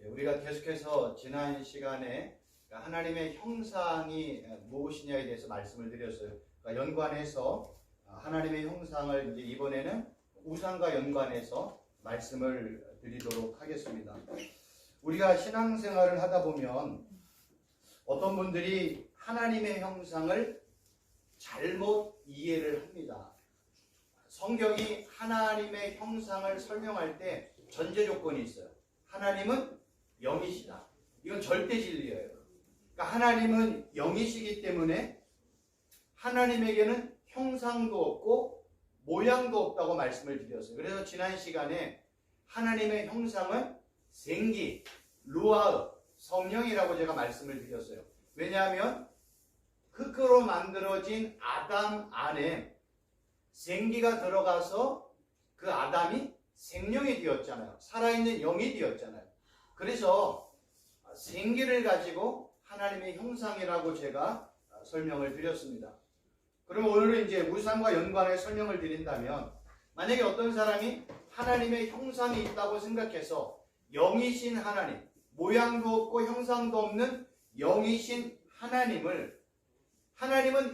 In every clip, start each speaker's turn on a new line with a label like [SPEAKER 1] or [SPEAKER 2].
[SPEAKER 1] 우리가 계속해서 지난 시간에 하나님의 형상이 무엇이냐에 대해서 말씀을 드렸어요. 그러니까 연관해서 하나님의 형상을 이제 이번에는 우상과 연관해서 말씀을 드리도록 하겠습니다. 우리가 신앙생활을 하다 보면 어떤 분들이 하나님의 형상을 잘못 이해를 합니다. 성경이 하나님의 형상을 설명할 때 전제 조건이 있어요. 하나님은 영이시다. 이건 절대 진리예요. 그러니까 하나님은 영이시기 때문에 하나님에게는 형상도 없고 모양도 없다고 말씀을 드렸어요. 그래서 지난 시간에 하나님의 형상은 생기, 루아흐, 성령이라고 제가 말씀을 드렸어요. 왜냐하면 흙으로 만들어진 아담 안에 생기가 들어가서 그 아담이 생명이 되었잖아요. 살아있는 영이 되었잖아요. 그래서 생기를 가지고 하나님의 형상이라고 제가 설명을 드렸습니다. 그럼 오늘은 이제 우상과 연관해 설명을 드린다면, 만약에 어떤 사람이 하나님의 형상이 있다고 생각해서 영이신 하나님, 모양도 없고 형상도 없는 영이신 하나님은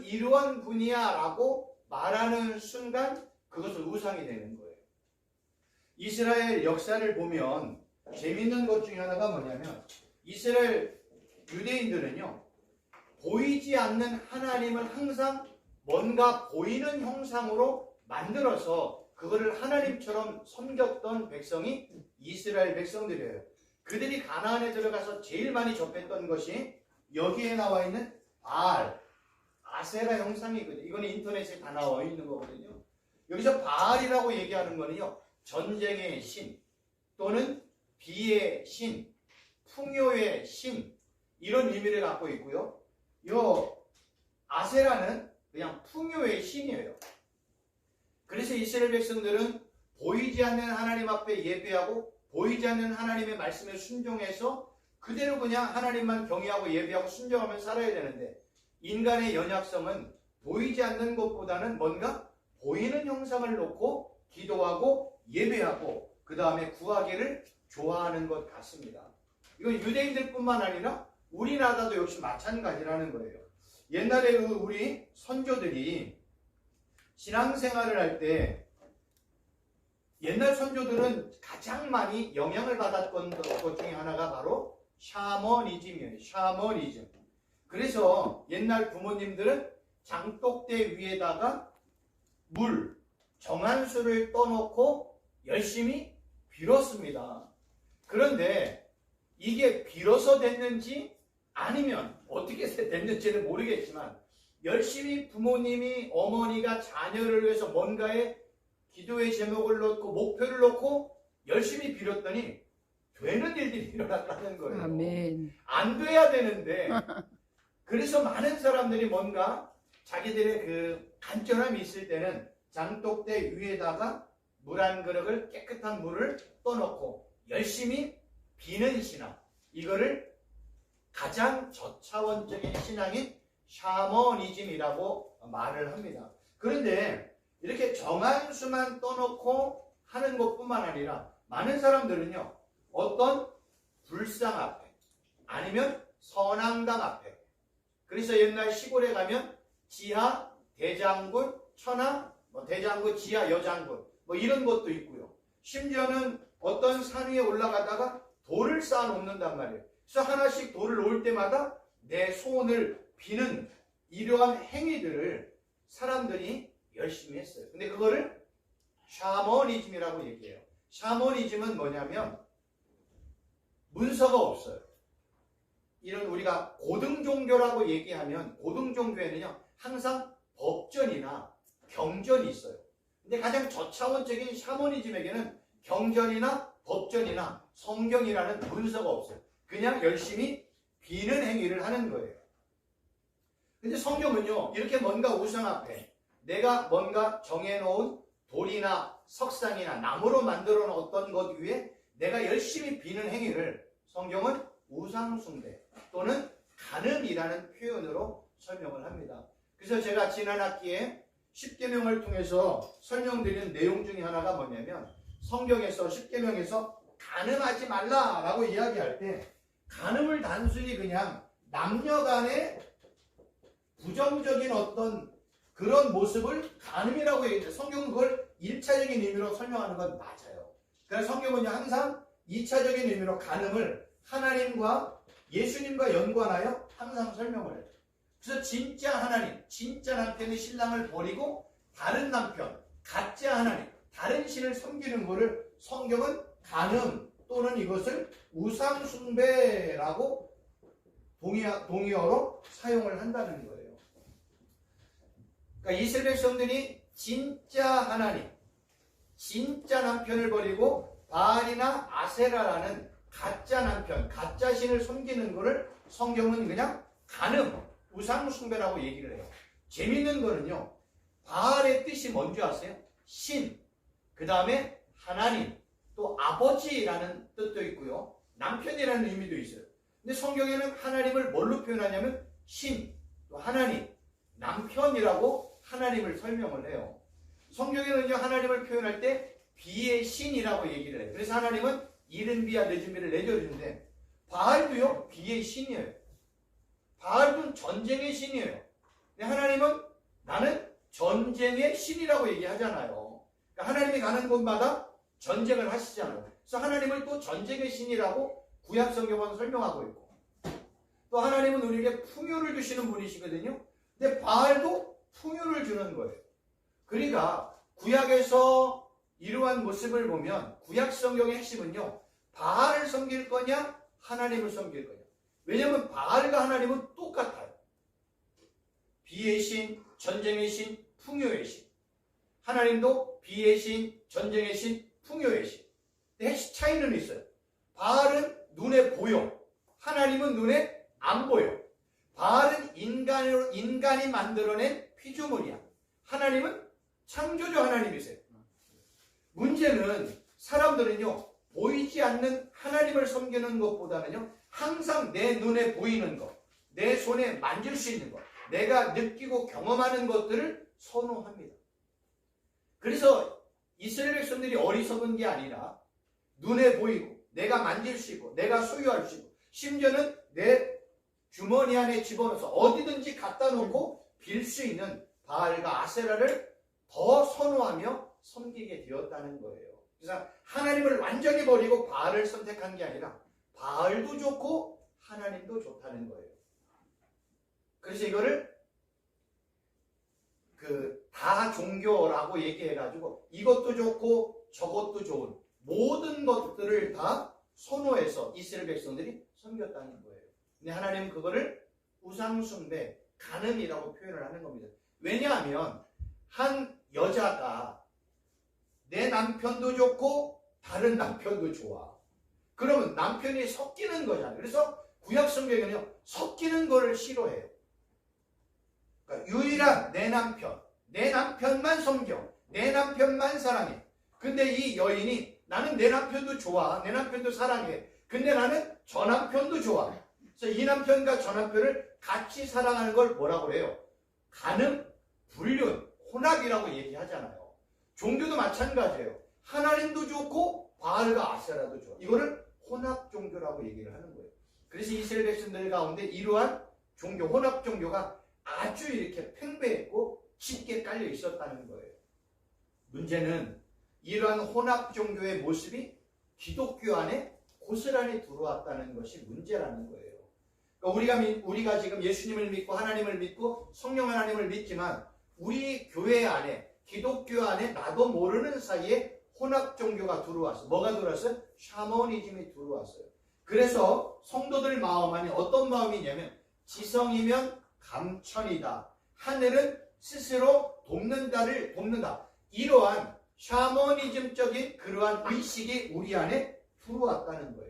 [SPEAKER 1] 이러한 분이야 라고 말하는 순간 그것은 우상이 되는 거예요. 이스라엘 역사를 보면 재밌는 것 중에 하나가 뭐냐면, 이스라엘 유대인들은요, 보이지 않는 하나님을 항상 뭔가 보이는 형상으로 만들어서 그거를 하나님처럼 섬겼던 백성이 이스라엘 백성들이에요. 그들이 가나안에 들어가서 제일 많이 접했던 것이 여기에 나와 있는 아세라 형상이거든요. 이거는 인터넷에 다 나와 있는 거거든요. 여기서 바알이라고 얘기하는 거는요, 전쟁의 신 또는 비의 신, 풍요의 신, 이런 의미를 갖고 있고요. 이 아세라는 그냥 풍요의 신이에요. 그래서 이스라엘 백성들은 보이지 않는 하나님 앞에 예배하고 보이지 않는 하나님의 말씀에 순종해서 그대로 그냥 하나님만 경외하고 예배하고 순종하며 살아야 되는데, 인간의 연약성은 보이지 않는 것보다는 뭔가 보이는 형상을 놓고 기도하고 예배하고 그 다음에 구하기를 좋아하는 것 같습니다. 이건 유대인들뿐만 아니라 우리나라도 역시 마찬가지라는 거예요. 옛날에 우리 선조들이 신앙생활을 할 때, 옛날 선조들은 가장 많이 영향을 받았던 것 중에 하나가 바로 샤머니즘이에요. 샤머니즘. 그래서 옛날 부모님들은 장독대 위에다가 정한수를 떠놓고 열심히 빌었습니다. 그런데 이게 빌어서 됐는지 아니면 어떻게 됐는지는 모르겠지만, 열심히 부모님이, 어머니가 자녀를 위해서 뭔가에 기도의 제목을 놓고 목표를 놓고 열심히 빌었더니 되는 일들이 일어났다는 거예요.
[SPEAKER 2] 아멘.
[SPEAKER 1] 안 돼야 되는데, 그래서 많은 사람들이 뭔가 자기들의 그 간절함이 있을 때는 장독대 위에다가 물 한 그릇을, 깨끗한 물을 떠놓고 열심히 비는 신앙, 이거를 가장 저차원적인 신앙인 샤머니즘이라고 말을 합니다. 그런데 이렇게 정한수만 떠놓고 하는 것뿐만 아니라 많은 사람들은요, 어떤 불상 앞에 아니면 선앙당 앞에, 그래서 옛날 시골에 가면 지하 대장군, 천하 대장군, 지하 여장군 이런 것도 있고요. 심지어는 어떤 산 위에 올라가다가 돌을 쌓아 놓는단 말이에요. 그래서 하나씩 돌을 놓을 때마다 내 소원을 비는 이러한 행위들을 사람들이 열심히 했어요. 근데 그거를 샤머니즘이라고 얘기해요. 샤머니즘은 뭐냐면 문서가 없어요. 이런 우리가 고등종교라고 얘기하면, 고등종교에는요 항상 법전이나 경전이 있어요. 근데 가장 저차원적인 샤머니즘에게는 경전이나 법전이나 성경이라는 문서가 없어요. 그냥 열심히 비는 행위를 하는 거예요. 근데 성경은요, 이렇게 뭔가 우상 앞에 내가 뭔가 정해놓은 돌이나 석상이나 나무로 만들어 놓은 어떤 것 위에 내가 열심히 비는 행위를 성경은 우상숭배 또는 간음이라는 표현으로 설명을 합니다. 그래서 제가 지난 학기에 십계명을 통해서 설명드리는 내용 중에 하나가 뭐냐면, 성경에서 십계명에서 간음하지 말라라고 이야기할 때 간음을 단순히 그냥 남녀 간의 부정적인 어떤 그런 모습을 간음이라고 얘기해요. 성경은 그걸 1차적인 의미로 설명하는 건 맞아요. 그래서 성경은요 항상 2차적인 의미로 간음을 하나님과 예수님과 연관하여 항상 설명을 해요. 그래서 진짜 하나님, 진짜 남편이 신랑을 버리고 다른 남편, 가짜 하나님, 다른 신을 섬기는 것을 성경은 간음 또는 이것을 우상숭배라고 동의어로 사용을 한다는 거예요. 그러니까 이스라엘 백성들이 진짜 하나님, 진짜 남편을 버리고 바알이나 아세라라는 가짜 남편, 가짜 신을 섬기는 것을 성경은 그냥 간음, 우상숭배라고 얘기를 해요. 재밌는 거는요, 바알의 뜻이 뭔지 아세요? 신, 그 다음에 하나님, 또 아버지라는 뜻도 있고요, 남편이라는 의미도 있어요. 근데 성경에는 하나님을 뭘로 표현하냐면 신, 또 하나님, 남편이라고 하나님을 설명을 해요. 성경에는요 하나님을 표현할 때 비의 신이라고 얘기를 해요. 그래서 하나님은 이른 비와 늦은 비를 내려주는데 바알도요 비의 신이에요. 바알도 전쟁의 신이에요. 근데 하나님은 나는 전쟁의 신이라고 얘기하잖아요. 그러니까 하나님이 가는 곳마다 전쟁을 하시잖아요. 그래서 하나님을 또 전쟁의 신이라고 구약 성경은 설명하고 있고, 또 하나님은 우리에게 풍요를 주시는 분이시거든요. 근데 바알도 풍요를 주는 거예요. 그러니까 구약에서 이러한 모습을 보면 구약 성경의 핵심은요, 바알을 섬길 거냐 하나님을 섬길 거냐. 왜냐하면 바알과 하나님은 똑같아요. 비의 신, 전쟁의 신, 풍요의 신. 하나님도 비의 신, 전쟁의 신, 풍요의 신. 근데 핵심 차이는 있어요. 바알은 눈에 보여, 하나님은 눈에 안 보여. 바알은 인간이 만들어낸 피조물이야. 하나님은 창조주 하나님이세요. 문제는 사람들은요 보이지 않는 하나님을 섬기는 것보다는요 항상 내 눈에 보이는 것, 내 손에 만질 수 있는 것, 내가 느끼고 경험하는 것들을 선호합니다. 그래서 이스라엘 백성들이 어리석은 게 아니라 눈에 보이고 내가 만질 수 있고 내가 소유할 수 있고 심지어는 내 주머니 안에 집어넣어서 어디든지 갖다 놓고 빌 수 있는 바알과 아세라를 더 선호하며 섬기게 되었다는 거예요. 그래서 하나님을 완전히 버리고 바알을 선택한 게 아니라 바알도 좋고 하나님도 좋다는 거예요. 그래서 이거를 다 종교라고 얘기해가지고 이것도 좋고 저것도 좋은 모든 것들을 다 선호해서 이스라엘 백성들이 섬겼다는 거예요. 근데 하나님은 그거를 우상숭배, 간음이라고 표현을 하는 겁니다. 왜냐하면 한 여자가 내 남편도 좋고 다른 남편도 좋아. 그러면 남편이 섞이는 거잖아요. 그래서 구약 성경에는요 섞이는 거를 싫어해요. 그러니까 유일한 내 남편만 섬겨, 내 남편만 사랑해. 근데 이 여인이 나는 내 남편도 좋아, 내 남편도 사랑해. 근데 나는 저 남편도 좋아. 그래서 이 남편과 저 남편을 같이 사랑하는 걸 뭐라고 해요? 간음, 불륜, 혼합이라고 얘기하잖아요. 종교도 마찬가지예요. 하나님도 좋고 바알과 아세라도 좋아. 이거를 혼합 종교라고 얘기를 하는 거예요. 그래서 이스라엘 백성들 가운데 이러한 종교, 혼합 종교가 아주 이렇게 팽배했고 짙게 깔려 있었다는 거예요. 문제는 이러한 혼합 종교의 모습이 기독교 안에 고스란히 들어왔다는 것이 문제라는 거예요. 그러니까 우리가 지금 예수님을 믿고 하나님을 믿고 성령 하나님을 믿지만 우리 교회 안에, 기독교 안에 나도 모르는 사이에 혼합 종교가 들어왔어요. 뭐가 들어왔어요? 샤머니즘이 들어왔어요. 그래서 성도들 마음 안에 어떤 마음이냐면 지성이면 감천이다. 하늘은 스스로 돕는다. 이러한 샤머니즘적인 그러한 의식이 우리 안에 들어왔다는 거예요.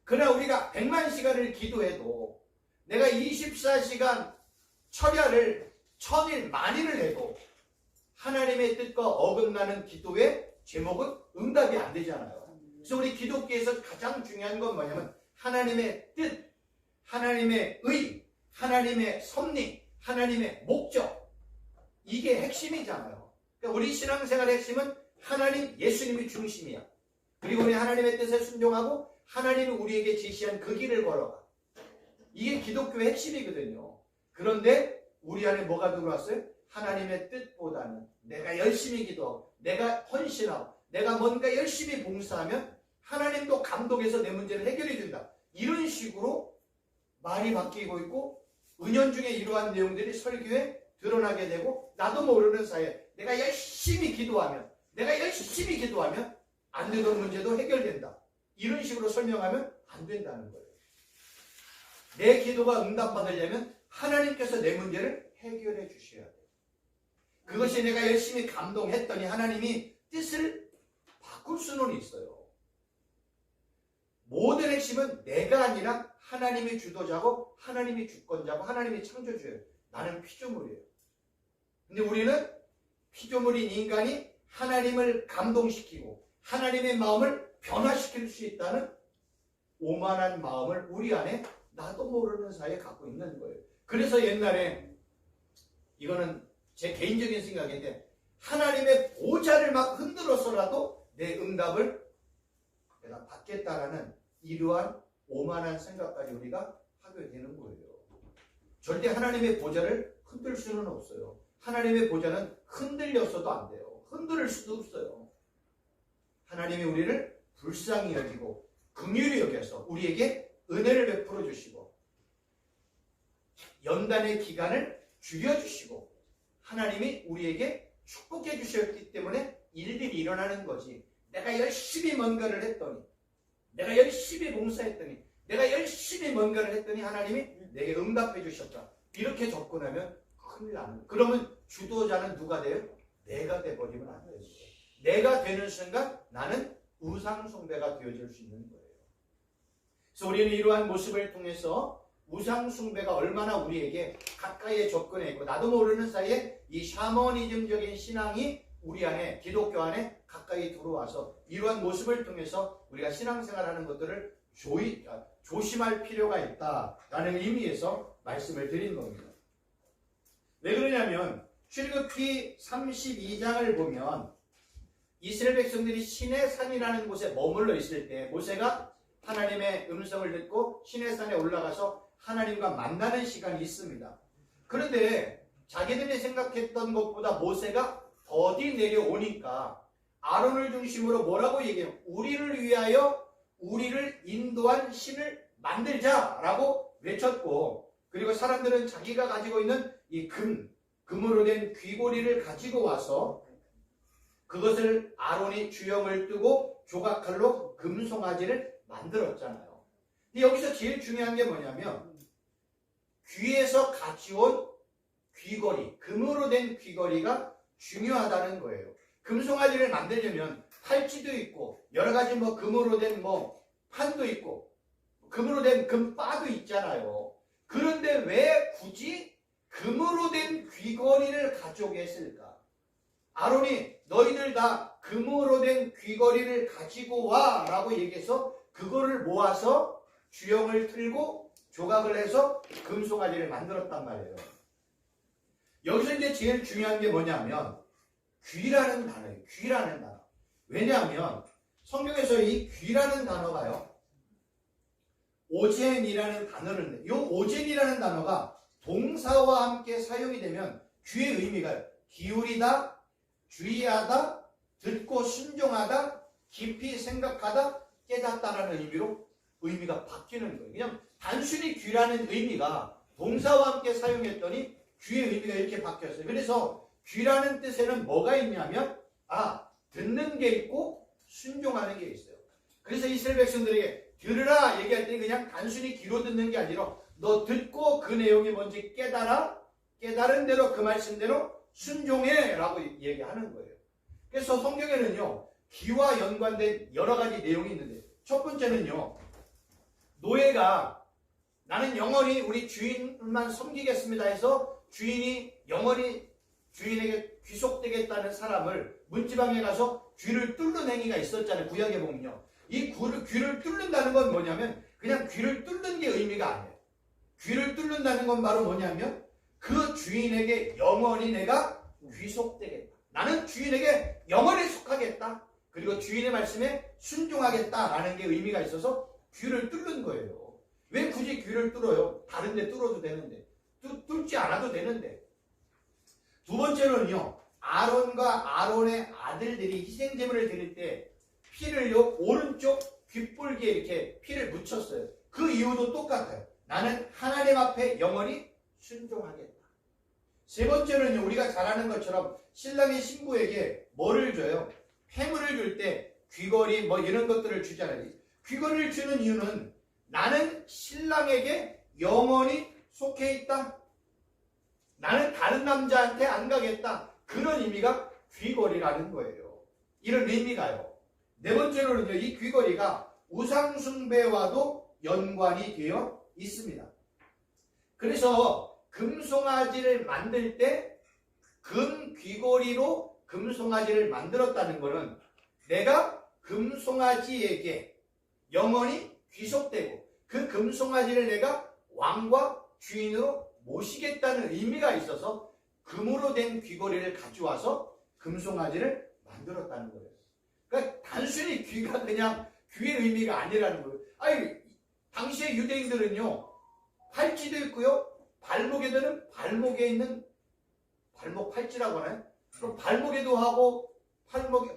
[SPEAKER 1] 그러나 우리가 100만 시간을 기도해도 내가 24시간 철야를 1000일 만일을 해도 하나님의 뜻과 어긋나는 기도의 제목은 응답이 안 되잖아요. 그래서 우리 기독교에서 가장 중요한 건 뭐냐면 하나님의 뜻, 하나님의 의, 하나님의 섭리, 하나님의 목적, 이게 핵심이잖아요. 그러니까 우리 신앙생활의 핵심은 하나님, 예수님이 중심이야. 그리고 우리 하나님의 뜻에 순종하고 하나님이 우리에게 제시한 그 길을 걸어가. 이게 기독교의 핵심이거든요. 그런데 우리 안에 뭐가 들어왔어요? 하나님의 뜻보다는 내가 열심히 기도하고 내가 헌신하고 내가 뭔가 열심히 봉사하면 하나님도 감독해서 내 문제를 해결해 준다. 이런 식으로 말이 바뀌고 있고 은연중에 이러한 내용들이 설교에 드러나게 되고 나도 모르는 사이에 내가 열심히 기도하면 안 되던 문제도 해결된다. 이런 식으로 설명하면 안 된다는 거예요. 내 기도가 응답받으려면 하나님께서 내 문제를 해결해 주셔야 돼요. 그것이 내가 열심히 감동했더니 하나님이 뜻을 바꿀 수는 있어요. 모든 핵심은 내가 아니라 하나님이 주도자고 하나님이 주권자고 하나님이 창조주예요. 나는 피조물이에요. 근데 우리는 피조물인 인간이 하나님을 감동시키고 하나님의 마음을 변화시킬 수 있다는 오만한 마음을 우리 안에 나도 모르는 사이에 갖고 있는 거예요. 그래서 옛날에 이거는 제 개인적인 생각인데 하나님의 보좌를 막 흔들어서라도 내 응답을 내가 받겠다라는 이러한 오만한 생각까지 우리가 하게 되는 거예요. 절대 하나님의 보좌를 흔들 수는 없어요. 하나님의 보좌는 흔들려서도 안 돼요. 흔들 수도 없어요. 하나님이 우리를 불쌍히 여기고 긍휼히 여겨서 우리에게 은혜를 베풀어 주시고 연단의 기간을 줄여주시고 하나님이 우리에게 축복해 주셨기 때문에 일들이 일어나는 거지. 내가 열심히 뭔가를 했더니 내가 열심히 봉사했더니 내가 열심히 뭔가를 했더니 하나님이 내게 응답해 주셨다. 이렇게 접근하면 큰일 나는 거예요. 그러면 주도자는 누가 돼요? 내가 돼버리면 안 되는 거예요. 내가 되는 순간 나는 우상숭배가 되어질 수 있는 거예요. 그래서 우리는 이러한 모습을 통해서 우상숭배가 얼마나 우리에게 가까이에 접근해 있고 나도 모르는 사이에 이 샤머니즘적인 신앙이 우리 안에 기독교 안에 가까이 들어와서 이러한 모습을 통해서 우리가 신앙생활하는 것들을 조심할 필요가 있다라는 의미에서 말씀을 드린 겁니다. 왜 그러냐면 출애굽기 32장을 보면 이스라엘 백성들이 시내산이라는 곳에 머물러 있을 때 모세가 하나님의 음성을 듣고 시내산에 올라가서 하나님과 만나는 시간이 있습니다. 그런데 자기들이 생각했던 것보다 모세가 더디 내려오니까 아론을 중심으로 뭐라고 얘기해요? 우리를 위하여 우리를 인도한 신을 만들자라고 외쳤고 그리고 사람들은 자기가 가지고 있는 이 금으로 된 귀고리를 가지고 와서 그것을 아론이 주영을 뜨고 조각칼로 금송아지를 만들었잖아요. 근데 여기서 제일 중요한 게 뭐냐면 귀에서 가져온 귀걸이, 금으로 된 귀걸이가 중요하다는 거예요. 금송아지를 만들려면 팔찌도 있고 여러 가지 금으로 된 판도 있고 금으로 된 금바도 있잖아요. 그런데 왜 굳이 금으로 된 귀걸이를 가져오게 했을까? 아론이 너희들 다 금으로 된 귀걸이를 가지고 와 라고 얘기해서 그거를 모아서 주영을 틀고 조각을 해서 금송아지를 만들었단 말이에요. 여기서 이제 제일 중요한 게 뭐냐면 귀라는 단어예요. 귀라는 단어. 왜냐하면 성경에서 이 귀라는 단어가요. 오젠이라는 단어를 이 오젠이라는 단어가 동사와 함께 사용이 되면 귀의 의미가 기울이다, 주의하다, 듣고 순종하다, 깊이 생각하다, 깨닫다라는 의미로 의미가 바뀌는 거예요. 그냥 단순히 귀라는 의미가 동사와 함께 사용했더니 귀의 의미가 이렇게 바뀌었어요. 그래서 귀라는 뜻에는 뭐가 있냐면 듣는 게 있고 순종하는 게 있어요. 그래서 이스라엘 백성들에게 들으라 얘기할 때 그냥 단순히 귀로 듣는 게 아니라 너 듣고 그 내용이 뭔지 깨달아, 깨달은 대로 그 말씀대로 순종해 라고 얘기하는 거예요. 그래서 성경에는요 귀와 연관된 여러 가지 내용이 있는데 첫 번째는요 노예가 나는 영원히 우리 주인만 섬기겠습니다 해서 주인이 영원히 주인에게 귀속되겠다는 사람을 문지방에 가서 귀를 뚫는 행위가 있었잖아요. 구약에 보면요. 이 귀를 뚫는다는 건 뭐냐면 그냥 귀를 뚫는 게 의미가 아니에요. 귀를 뚫는다는 건 바로 뭐냐면 그 주인에게 영원히 내가 귀속되겠다. 나는 주인에게 영원히 속하겠다. 그리고 주인의 말씀에 순종하겠다라는 게 의미가 있어서 귀를 뚫는 거예요. 왜 굳이 귀를 뚫어요? 다른 데 뚫어도 되는데. 뚫지 않아도 되는데. 두 번째로는요. 아론과 아론의 아들들이 희생제물을 드릴 때 피를요 오른쪽 귓볼기에 이렇게 피를 묻혔어요. 그 이유도 똑같아요. 나는 하나님 앞에 영원히 순종하겠다. 세 번째로는요. 우리가 잘 아는 것처럼 신랑이 신부에게 뭐를 줘요? 폐물을 줄 때 귀걸이 뭐 이런 것들을 주잖아요. 귀걸이를 주는 이유는 나는 신랑에게 영원히 속해 있다. 나는 다른 남자한테 안 가겠다. 그런 의미가 귀걸이라는 거예요. 이런 의미가요. 네 번째로는요. 이 귀걸이가 우상숭배와도 연관이 되어 있습니다. 그래서 금송아지를 만들 때 금 귀걸이로 금송아지를 만들었다는 것은 내가 금송아지에게 영원히 귀속되고 그 금송아지를 내가 왕과 주인으로 모시겠다는 의미가 있어서 금으로 된 귀걸이를 가져와서 금송아지를 만들었다는 거예요. 그러니까 단순히 귀가 그냥 귀의 의미가 아니라는 거예요. 아니, 당시의 유대인들은요, 팔찌도 있고요, 발목에는 발목에 있는 발목 팔찌라고 하나요? 그럼 발목에도 하고,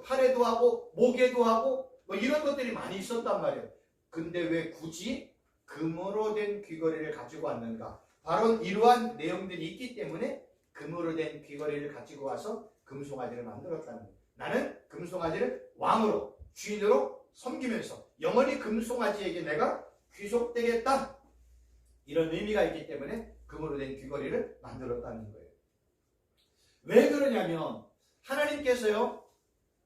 [SPEAKER 1] 팔에도 하고, 목에도 하고, 뭐 이런 것들이 많이 있었단 말이에요. 근데 왜 굳이 금으로 된 귀걸이를 가지고 왔는가? 바로 이러한 내용들이 있기 때문에 금으로 된 귀걸이를 가지고 와서 금송아지를 만들었다는 거예요. 나는 금송아지를 왕으로, 주인으로 섬기면서 영원히 금송아지에게 내가 귀속되겠다. 이런 의미가 있기 때문에 금으로 된 귀걸이를 만들었다는 거예요. 왜 그러냐면 하나님께서요,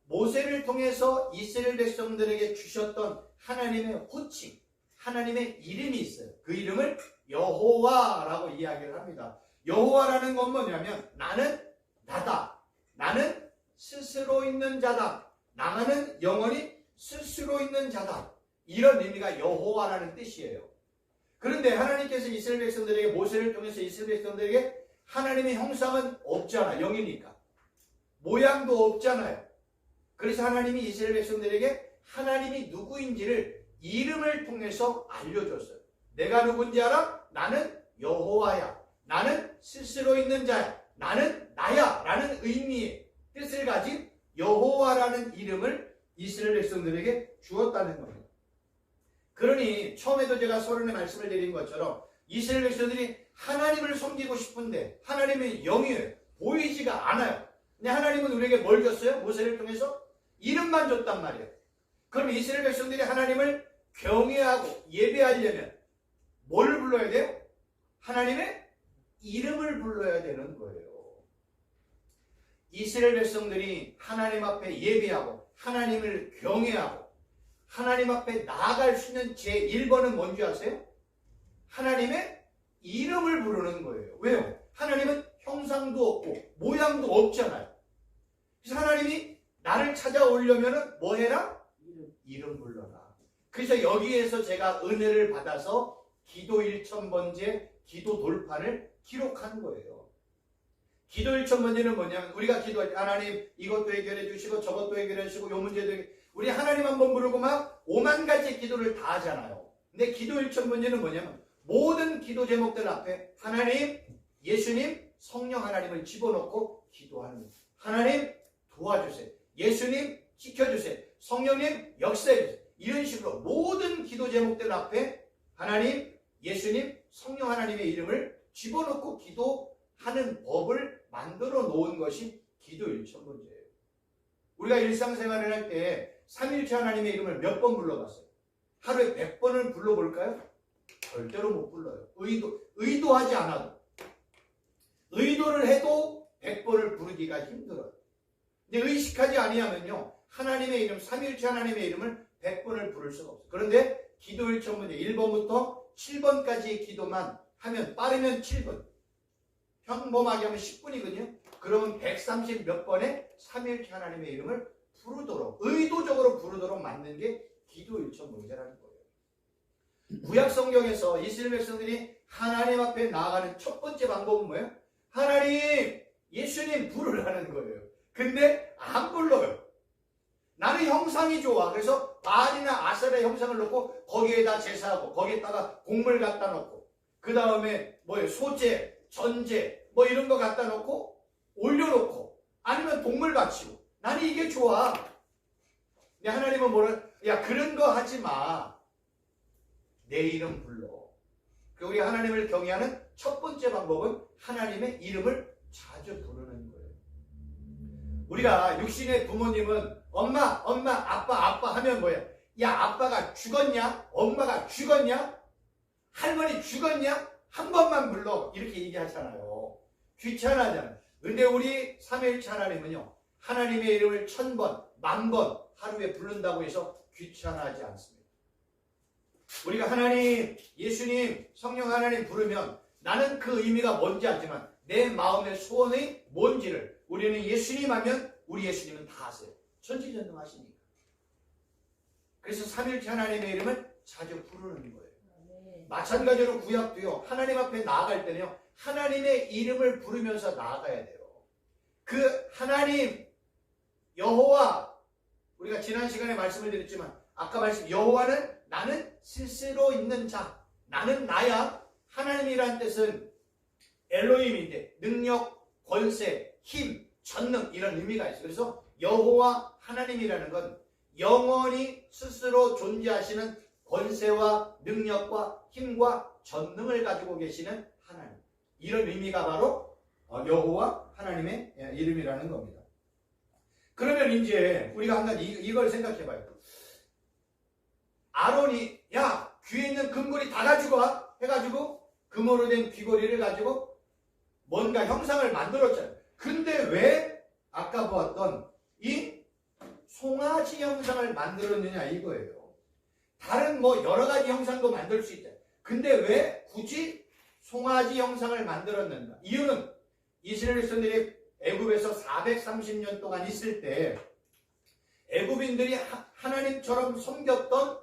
[SPEAKER 1] 모세를 통해서 이스라엘 백성들에게 주셨던 하나님의 호칭, 하나님의 이름이 있어요. 그 이름을 여호와라고 이야기를 합니다. 여호와라는 건 뭐냐면 나는 나다. 나는 스스로 있는 자다. 나는 영원히 스스로 있는 자다. 이런 의미가 여호와라는 뜻이에요. 그런데 하나님께서 이스라엘 백성들에게 모세를 통해서 이스라엘 백성들에게 하나님의 형상은 없잖아. 영이니까. 모양도 없잖아요. 그래서 하나님이 이스라엘 백성들에게 하나님이 누구인지를 이름을 통해서 알려줬어요. 내가 누군지 알아? 나는 여호와야. 나는 스스로 있는 자야. 나는 나야. 라는 의미의 뜻을 가진 여호와라는 이름을 이스라엘 백성들에게 주었다는 겁니다. 그러니 처음에도 제가 서론의 말씀을 드린 것처럼 이스라엘 백성들이 하나님을 섬기고 싶은데 하나님의 영이에요. 보이지가 않아요. 근데 하나님은 우리에게 뭘 줬어요? 모세를 통해서 이름만 줬단 말이에요. 그럼 이스라엘 백성들이 하나님을 경외하고 예배하려면 뭘 불러야 돼요? 하나님의 이름을 불러야 되는 거예요. 이스라엘 백성들이 하나님 앞에 예배하고 하나님을 경외하고 하나님 앞에 나아갈 수 있는 제1번은 뭔지 아세요? 하나님의 이름을 부르는 거예요. 왜요? 하나님은 형상도 없고 모양도 없잖아요. 그래서 하나님이 나를 찾아오려면 뭐 해라? 이름 불러라. 그래서 여기에서 제가 은혜를 받아서 기도 1000번째 기도 돌판을 기록한 거예요. 기도 1000번째는 뭐냐면 우리가 기도할 때 하나님 이것도 해결해 주시고 저것도 해결해 주시고 요 문제도 우리 하나님 한번 부르고 막 5만 가지 기도를 다 하잖아요. 근데 기도 1000번째는 뭐냐면 모든 기도 제목들 앞에 하나님, 예수님, 성령 하나님을 집어넣고 기도하는 거예요. 하나님 도와주세요. 예수님 지켜주세요. 성령님 역사해주세요. 이런 식으로 모든 기도 제목들 앞에 하나님, 예수님, 성령 하나님의 이름을 집어넣고 기도하는 법을 만들어 놓은 것이 기도 1000번째예요. 우리가 일상생활을 할 때 삼위일체 하나님의 이름을 몇 번 불러봤어요? 하루에 100번을 불러볼까요? 절대로 못 불러요. 의도하지 않아도. 의도를 해도 100번을 부르기가 힘들어요. 근데 의식하지 아니하면요, 하나님의 이름, 삼위일체 하나님의 이름을 100번을 부를 수가 없어요. 그런데 기도 1000번째 1번부터 7번까지의 기도만 하면 빠르면 7분, 평범하게 하면 10분이거든요. 그러면 130 몇 번의 삼위일체 하나님의 이름을 부르도록, 의도적으로 부르도록 만든 게 기도 1000번째라는 거예요. 구약 성경에서 이스라엘 백성들이 하나님 앞에 나아가는 첫 번째 방법은 뭐예요? 하나님, 예수님 부르라는 거예요. 근데 안 불러요. 나는 형상이 좋아. 그래서 바알이나 아세라의 형상을 놓고 거기에다 제사하고 거기에다가 곡물 갖다 놓고 그 다음에 뭐예요? 소재, 전제 뭐 이런 거 갖다 놓고 올려놓고 아니면 동물 바치고 나는 이게 좋아. 근데 하나님은 뭐를 야 그런 거 하지 마. 내 이름 불러. 우리 하나님을 경외하는 첫 번째 방법은 하나님의 이름을 자주 부르는 거예요. 우리가 육신의 부모님은 엄마, 아빠 하면 뭐야? 야 아빠가 죽었냐? 엄마가 죽었냐? 할머니 죽었냐? 한 번만 불러. 이렇게 얘기하잖아요. 귀찮아하잖아요. 근데 우리 삼위일체 하나님은요. 하나님의 이름을 1000번, 10,000번 하루에 부른다고 해서 귀찮아하지 않습니다. 우리가 하나님, 예수님, 성령 하나님 부르면 나는 그 의미가 뭔지 알지만 내 마음의 소원이 뭔지를 우리는 예수님 하면 우리 예수님은 다 아세요. 천지전능하시니까. 그래서 삼위일체 하나님의 이름을 자주 부르는 거예요. 마찬가지로 구약도요. 하나님 앞에 나아갈 때는요. 하나님의 이름을 부르면서 나아가야 돼요. 그 하나님, 여호와 우리가 지난 시간에 말씀을 드렸지만 아까 여호와는 나는 스스로 있는 자. 나는 나야. 하나님이란 뜻은 엘로힘인데 능력, 권세, 힘, 전능 이런 의미가 있어요. 그래서 여호와 하나님이라는 건 영원히 스스로 존재하시는 권세와 능력과 힘과 전능을 가지고 계시는 하나님. 이런 의미가 바로 여호와 하나님의 이름이라는 겁니다. 그러면 이제 우리가 한 가지 이걸 생각해 봐요. 아론이 야 귀에 있는 금고리 다 가지고 와 해가지고 금으로 된 귀걸이를 가지고 뭔가 형상을 만들었잖아요. 근데 왜 아까 보았던 이 송아지 형상을 만들었느냐 이거예요. 다른 뭐 여러 가지 형상도 만들 수 있다. 근데 왜 굳이 송아지 형상을 만들었는가? 이유는 이스라엘 백성들이 애굽에서 430년 동안 있을 때 애굽인들이 하나님처럼 섬겼던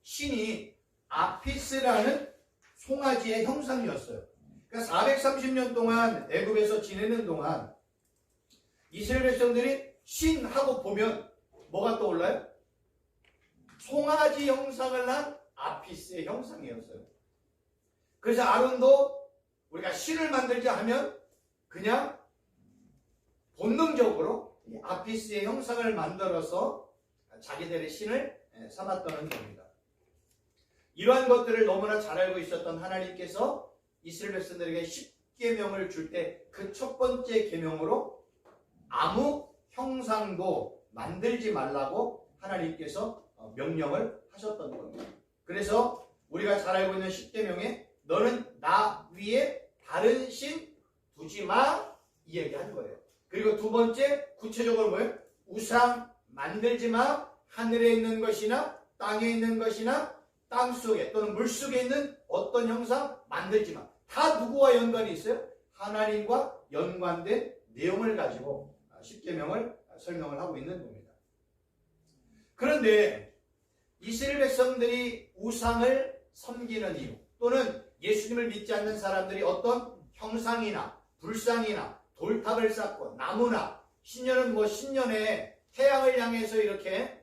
[SPEAKER 1] 신이 아피스라는 송아지의 형상이었어요. 그러니까 430년 동안 애굽에서 지내는 동안 이스라엘 백성들이 신하고 보면 뭐가 떠올라요? 송아지 형상을 한 아피스의 형상이었어요. 그래서 아론도 우리가 신을 만들자 하면 그냥 본능적으로 아피스의 형상을 만들어서 자기들의 신을 삼았다는 겁니다. 이러한 것들을 너무나 잘 알고 있었던 하나님께서 이스라엘 백성들에게 10계명을 줄 때 그 첫 번째 계명으로 아무 형상도 만들지 말라고 하나님께서 명령을 하셨던 겁니다. 그래서 우리가 잘 알고 있는 10계명에 너는 나 위에 다른 신 두지 마 이 얘기한 거예요. 그리고 두 번째 구체적으로 뭐예요? 우상 만들지 마. 하늘에 있는 것이나 땅에 있는 것이나 땅속에 또는 물속에 있는 어떤 형상 만들지 마. 다 누구와 연관이 있어요? 하나님과 연관된 내용을 가지고 10계명을 설명을 하고 있는 겁니다. 그런데 이스라엘 백성들이 우상을 섬기는 이유 또는 예수님을 믿지 않는 사람들이 어떤 형상이나 불상이나 돌탑을 쌓고 나무나 신년은 뭐 신년에 태양을 향해서 이렇게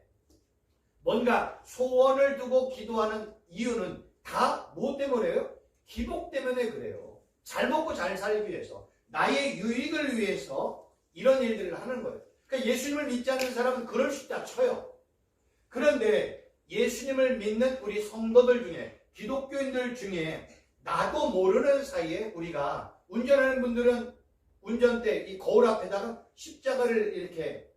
[SPEAKER 1] 뭔가 소원을 두고 기도하는 이유는 다 뭐 때문에요? 기복 때문에 그래요. 잘 먹고 잘 살기 위해서 나의 유익을 위해서 이런 일들을 하는 거예요. 그러니까 예수님을 믿지 않는 사람은 그럴 수 있다 쳐요. 그런데 예수님을 믿는 우리 성도들 중에 기독교인들 중에 나도 모르는 사이에 우리가 운전하는 분들은 운전대 이 거울 앞에다가 십자가를 이렇게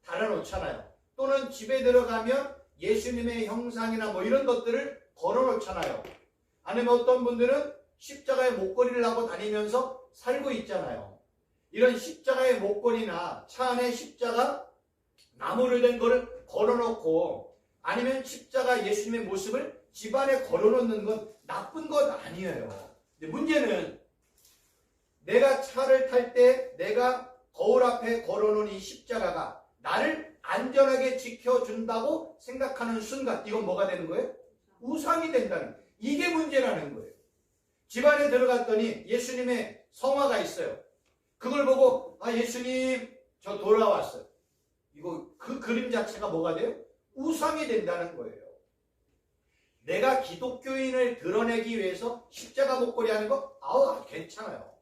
[SPEAKER 1] 달아놓잖아요. 또는 집에 들어가면 예수님의 형상이나 뭐 이런 것들을 걸어놓잖아요. 아니면 어떤 분들은 십자가의 목걸이를 하고 다니면서 살고 있잖아요. 이런 십자가의 목걸이나 차 안에 십자가 나무를 된 거를 걸어놓고 아니면 십자가 예수님의 모습을 집안에 걸어놓는 건 나쁜 것 아니에요. 근데 문제는 내가 차를 탈 때 내가 거울 앞에 걸어놓은 이 십자가가 나를 안전하게 지켜준다고 생각하는 순간 이건 뭐가 되는 거예요? 우상이 된다는 거예요. 이게 문제라는 거예요. 집안에 들어갔더니 예수님의 성화가 있어요. 그걸 보고 아 예수님 저 돌아왔어요. 이거 그 그림 자체가 뭐가 돼요? 우상이 된다는 거예요. 내가 기독교인을 드러내기 위해서 십자가 목걸이 하는 거? 괜찮아요.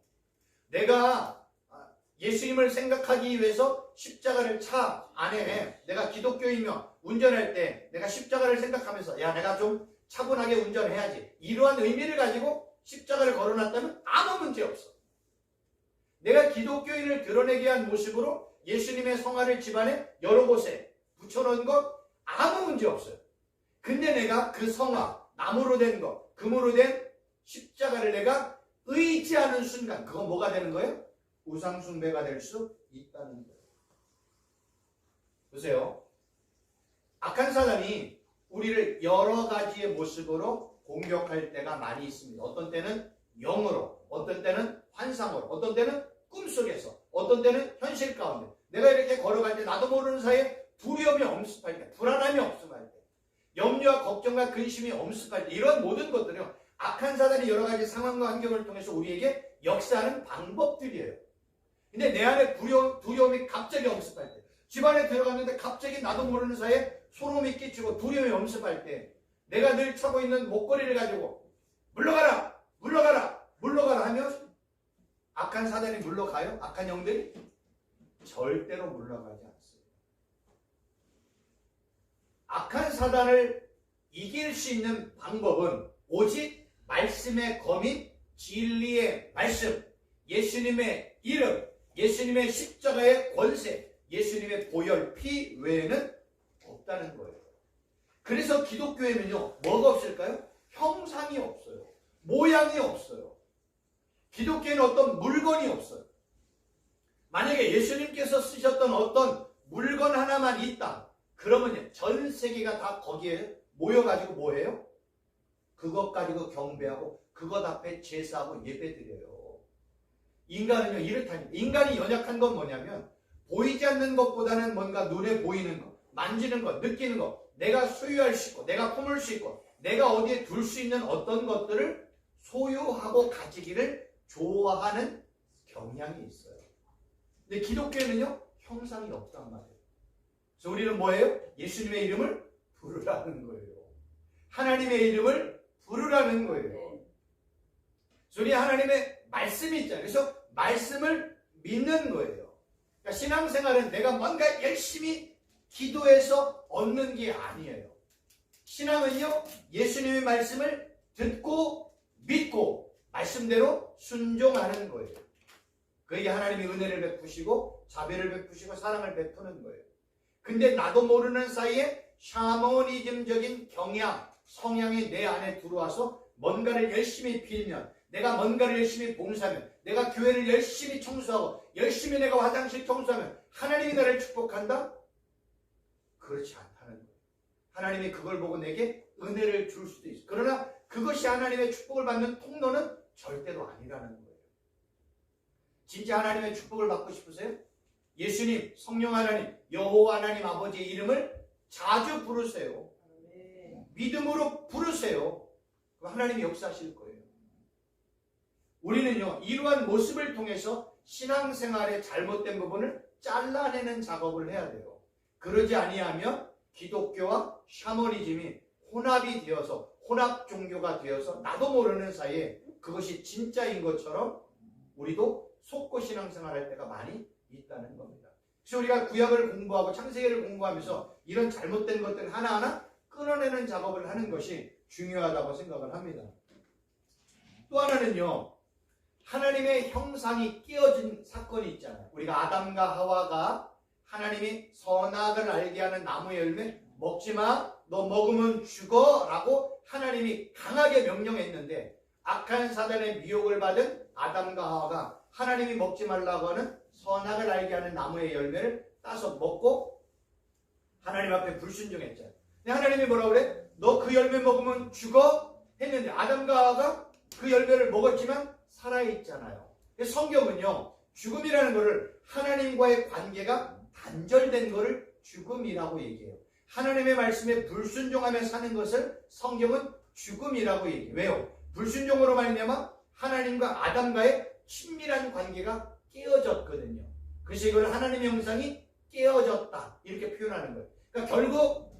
[SPEAKER 1] 내가 예수님을 생각하기 위해서 십자가를 차 안에 내가 기독교인이면 운전할 때 내가 십자가를 생각하면서 야 내가 좀 차분하게 운전해야지 이러한 의미를 가지고 십자가를 걸어놨다면 아무 문제 없어. 내가 기독교인을 드러내기 위한 모습으로 예수님의 성화를 집안에 여러 곳에 붙여놓은 것 아무 문제 없어요. 근데 내가 그 성화, 나무로 된 것, 금으로 된 십자가를 내가 의지하는 순간 그건 뭐가 되는 거예요? 우상숭배가 될 수 있다는 거예요. 보세요. 악한 사단이 우리를 여러 가지의 모습으로 공격할 때가 많이 있습니다. 어떤 때는 영으로, 어떤 때는 환상으로, 어떤 때는 꿈속에서, 어떤 때는 현실 가운데. 내가 이렇게 걸어갈 때 나도 모르는 사이에 두려움이 엄습할 때, 불안함이 엄습할 때, 염려와 걱정과 근심이 엄습할 때 이런 모든 것들은요. 악한 사단이 여러 가지 상황과 환경을 통해서 우리에게 역사하는 방법들이에요. 근데 내 안에 두려움이 갑자기 엄습할 때, 집안에 들어갔는데 갑자기 나도 모르는 사이에 소름이 끼치고 두려움이 엄습할 때 내가 늘 차고 있는 목걸이를 가지고 물러가라! 물러가라! 물러가라 하면 악한 사단이 물러가요? 악한 영들이? 절대로 물러가지 않습니다. 악한 사단을 이길 수 있는 방법은 오직 말씀의 검인 진리의 말씀, 예수님의 이름, 예수님의 십자가의 권세, 예수님의 보혈, 피 외에는 없다는 거예요. 그래서 기독교에는요, 뭐가 없을까요? 형상이 없어요. 모양이 없어요. 기독교에는 어떤 물건이 없어요. 만약에 예수님께서 쓰셨던 어떤 물건 하나만 있다. 그러면 전 세계가 다 거기에 모여가지고 뭐해요? 그것 가지고 경배하고 그것 앞에 제사하고 예배드려요. 인간은요 이렇다니. 인간이 연약한 건 뭐냐면 보이지 않는 것보다는 뭔가 눈에 보이는 것, 만지는 것, 느끼는 것, 내가 소유할 수 있고 내가 품을 수 있고 내가 어디에 둘 수 있는 어떤 것들을 소유하고 가지기를 좋아하는 경향이 있어요. 근데 기독교에는요 형상이 없단 말이에요. 그래서 우리는 뭐예요? 예수님의 이름을 부르라는 거예요. 하나님의 이름을 부르라는 거예요. 그래서 우리 하나님의 말씀이 있잖아요. 그래서 말씀을 믿는 거예요. 그러니까 신앙생활은 내가 뭔가 열심히 기도해서 얻는 게 아니에요. 신앙은요 예수님의 말씀을 듣고 믿고 말씀대로 순종하는 거예요. 그게 하나님이 은혜를 베푸시고 자비를 베푸시고 사랑을 베푸는 거예요. 근데 나도 모르는 사이에 샤머니즘적인 경향, 성향이 내 안에 들어와서 뭔가를 열심히 빌면, 내가 뭔가를 열심히 봉사하면, 내가 교회를 열심히 청소하고 열심히 내가 화장실 청소하면 하나님이 나를 축복한다? 그렇지 않다는 거예요. 하나님이 그걸 보고 내게 은혜를 줄 수도 있어요. 그러나 그것이 하나님의 축복을 받는 통로는 절대로 아니라는 거예요. 진짜 하나님의 축복을 받고 싶으세요? 예수님, 성령 하나님, 여호와 하나님 아버지의 이름을 자주 부르세요. 믿음으로 부르세요. 그럼 하나님이 역사하실 거예요. 우리는요 이러한 모습을 통해서 신앙생활의 잘못된 부분을 잘라내는 작업을 해야 돼요. 그러지 아니하면 기독교와 샤머니즘이 혼합이 되어서 혼합 종교가 되어서 나도 모르는 사이에 그것이 진짜인 것처럼 우리도 속고 신앙생활할 때가 많이 있다는 겁니다. 그래서 우리가 구약을 공부하고 창세기를 공부하면서 이런 잘못된 것들 하나하나 끊어내는 작업을 하는 것이 중요하다고 생각을 합니다. 또 하나는요 하나님의 형상이 깨어진 사건이 있잖아요. 우리가 아담과 하와가 하나님이 선악을 알게 하는 나무의 열매 먹지마, 너 먹으면 죽어 라고 하나님이 강하게 명령했는데 악한 사단의 미혹을 받은 아담과 하와가 하나님이 먹지 말라고 하는 선악을 알게 하는 나무의 열매를 따서 먹고 하나님 앞에 불순종했잖아요. 근데 하나님이 뭐라고 그래? 너 그 열매 먹으면 죽어? 했는데 아담과 하와가 그 열매를 먹었지만 살아있잖아요. 성경은요 죽음이라는 것을 하나님과의 관계가 단절된 것을 죽음이라고 얘기해요. 하나님의 말씀에 불순종하며 사는 것을 성경은 죽음이라고 얘기해요. 왜요? 불순종으로 말미암아 하나님과 아담과의 친밀한 관계가 깨어졌거든요. 그래서 이걸 하나님의 형상이 깨어졌다. 이렇게 표현하는 거예요. 그러니까 결국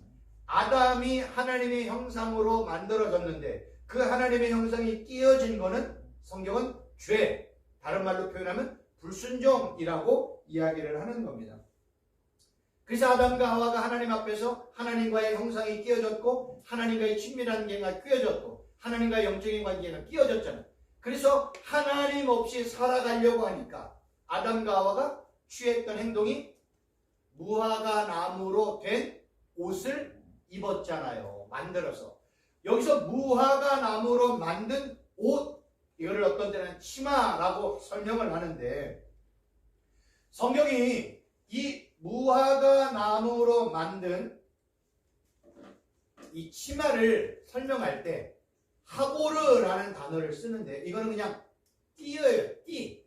[SPEAKER 1] 아담이 하나님의 형상으로 만들어졌는데 그 하나님의 형상이 깨어진 거는 성경은 죄, 다른 말로 표현하면 불순종이라고 이야기를 하는 겁니다. 그래서 아담과 하와가 하나님 앞에서 하나님과의 형상이 끼어졌고 하나님과의 친밀한 관계가 끼어졌고 하나님과의 영적인 관계가 끼어졌잖아요. 그래서 하나님 없이 살아가려고 하니까 아담과 하와가 취했던 행동이 무화과 나무로 된 옷을 입었잖아요. 만들어서. 여기서 무화과 나무로 만든 옷, 이거를 어떤 때는 치마라고 설명을 하는데 성경이 이 무화과 나무로 만든 이 치마를 설명할 때 하고르라는 단어를 쓰는데 이거는 그냥 띠예요. 띠.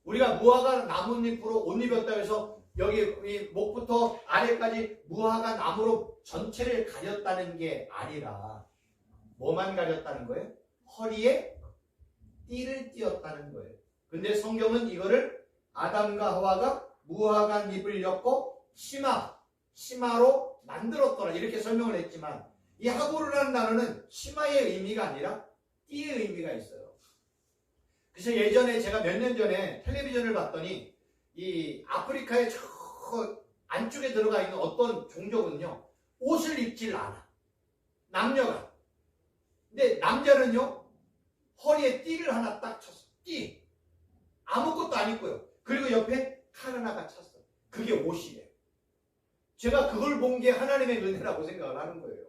[SPEAKER 1] 우리가 무화과 나뭇잎으로 옷 입었다 해서 여기 목부터 아래까지 무화과 나무로 전체를 가렸다는 게 아니라 뭐만 가렸다는 거예요? 허리에 띠를 띄었다는 거예요. 근데 성경은 이거를 아담과 하와가 무화과 잎을 엮고 치마로 만들었더라 이렇게 설명을 했지만 이 하고르라는 단어는 치마의 의미가 아니라 띠의 의미가 있어요. 그래서 예전에 제가 몇 년 전에 텔레비전을 봤더니 이 아프리카의 저 안쪽에 들어가 있는 어떤 종족은요 옷을 입질 않아. 남녀가. 근데 남자는요 허리에 띠를 하나 딱 쳤어. 띠. 아무것도 안 입고요. 그리고 옆에 칼 하나가 찼어. 그게 옷이에요. 제가 그걸 본 게 하나님의 은혜라고 생각을 하는 거예요.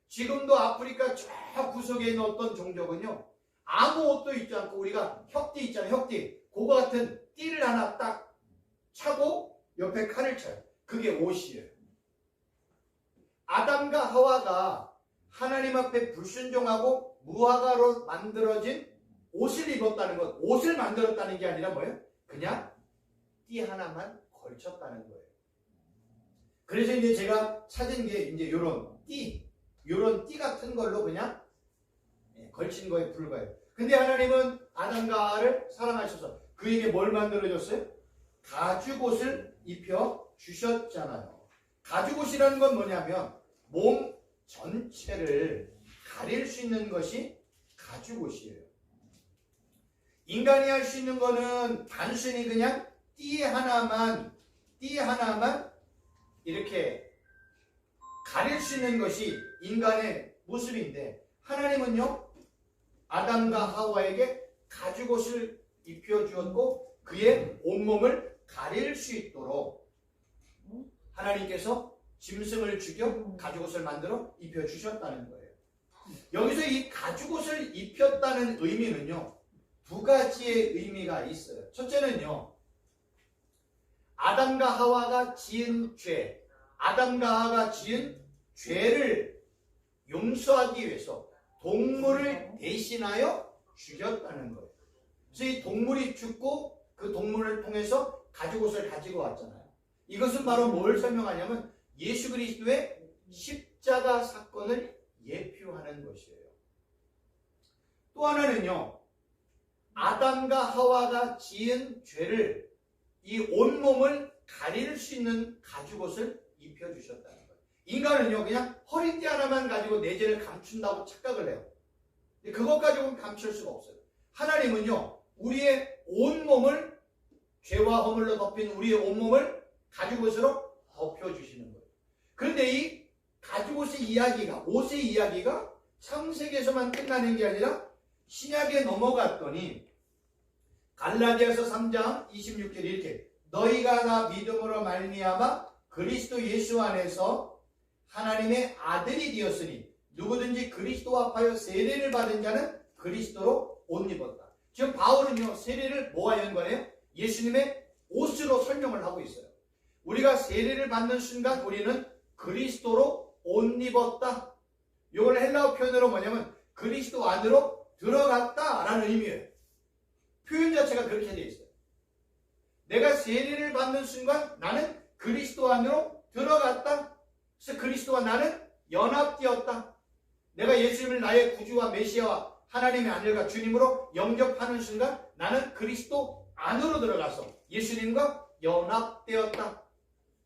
[SPEAKER 1] 지금도 아프리카 저 구석에 있는 어떤 종족은요 아무 옷도 입지 않고 우리가 혁띠 있잖아요. 혁띠. 그거 같은 띠를 하나 딱 차고 옆에 칼을 쳐요. 그게 옷이에요. 아담과 하와가 하나님 앞에 불순종하고 무화과로 만들어진 옷을 입었다는 것, 옷을 만들었다는 게 아니라 뭐예요? 그냥 띠 하나만 걸쳤다는 거예요. 그래서 이제 제가 찾은 게 이제 요런 띠 같은 걸로 그냥 걸친 거에 불과해요. 근데 하나님은 아담과 하와를 사랑하셔서 그에게 뭘 만들어줬어요? 가죽옷을 입혀 주셨잖아요. 가죽옷이라는 건 뭐냐면 몸 전체를 가릴 수 있는 것이 가죽옷이에요. 인간이 할 수 있는 거는 단순히 그냥 띠 하나만 이렇게 가릴 수 있는 것이 인간의 모습인데 하나님은요 아담과 하와에게 가죽옷을 입혀주었고 그의 온몸을 가릴 수 있도록 하나님께서 짐승을 죽여 가죽옷을 만들어 입혀주셨다는 거예요. 여기서 이 가죽옷을 입혔다는 의미는요 두 가지의 의미가 있어요. 첫째는요 아담과 하와가 지은 죄, 아담과 하와가 지은 죄를 용서하기 위해서 동물을 대신하여 죽였다는 거예요. 그래서 이 동물이 죽고 그 동물을 통해서 가죽옷을 가지고 왔잖아요. 이것은 바로 뭘 설명하냐면 예수 그리스도의 십자가 사건을 예표하는 것이에요. 또 하나는요 아담과 하와가 지은 죄를 이 온몸을 가릴 수 있는 가죽옷을 입혀주셨다는 거예요. 인간은요 그냥 허리띠 하나만 가지고 내 죄를 감춘다고 착각을 해요. 근데 그것 가지고는 감출 수가 없어요. 하나님은요 우리의 온몸을 죄와 허물로 덮인 우리의 온몸을 가죽옷으로 덮여주시는 거예요. 그런데 이 가죽옷의 이야기가 옷의 이야기가 창세기에서만 끝나는 게 아니라 신약에 넘어갔더니 갈라디아서 3장 26절 이렇게 너희가 다 믿음으로 말미암아 그리스도 예수 안에서 하나님의 아들이 되었으니 누구든지 그리스도와 합하여 세례를 받은 자는 그리스도로 옷 입었다. 지금 바울은요 세례를 뭐와 연관해요? 예수님의 옷으로 설명을 하고 있어요. 우리가 세례를 받는 순간 우리는 그리스도로 옷 입었다. 이걸 헬라어 표현으로 뭐냐면 그리스도 안으로 들어갔다라는 의미예요. 표현 자체가 그렇게 되어 있어요. 내가 세례를 받는 순간 나는 그리스도 안으로 들어갔다. 그래서 그리스도와 나는 연합되었다. 내가 예수님을 나의 구주와 메시아와 하나님의 아들과 주님으로 영접하는 순간 나는 그리스도 안으로 들어가서 예수님과 연합되었다.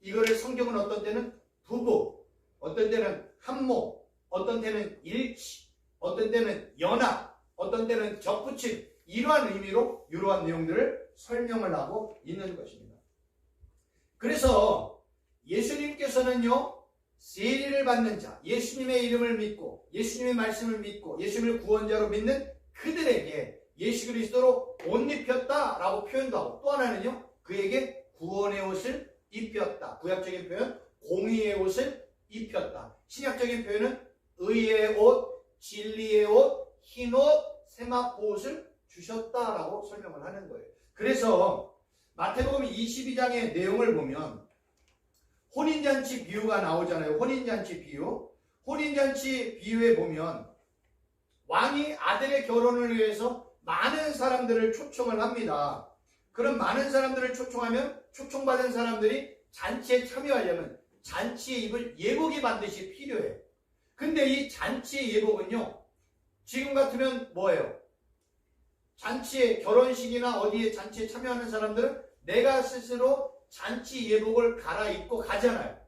[SPEAKER 1] 이거를 성경은 어떤 때는 부부, 어떤 때는 한모, 어떤 때는 일치, 어떤 때는 연합, 어떤 때는 접붙임, 이러한 의미로 이러한 내용들을 설명을 하고 있는 것입니다. 그래서 예수님께서는요, 세례를 받는 자, 예수님의 이름을 믿고 예수님의 말씀을 믿고 예수님을 구원자로 믿는 그들에게 예수 그리스도로 옷 입혔다라고 표현도 하고, 또 하나는요, 그에게 구원의 옷을 입혔다. 구약적인 표현 공의의 옷을 입혔다. 신약적인 표현은 의의 옷, 진리의 옷, 흰 옷, 세마포 옷을 주셨다라고 설명을 하는 거예요. 그래서 마태복음 22장의 내용을 보면 혼인잔치 비유가 나오잖아요. 혼인잔치 비유. 혼인잔치 비유에 보면 왕이 아들의 결혼을 위해서 많은 사람들을 초청을 합니다. 그럼 많은 사람들을 초청하면 초청받은 사람들이 잔치에 참여하려면 잔치에 입을 예복이 반드시 필요해요. 근데 이 잔치의 예복은요, 지금 같으면 뭐예요? 잔치에, 결혼식이나 어디에 잔치에 참여하는 사람들은 내가 스스로 잔치 예복을 갈아입고 가잖아요.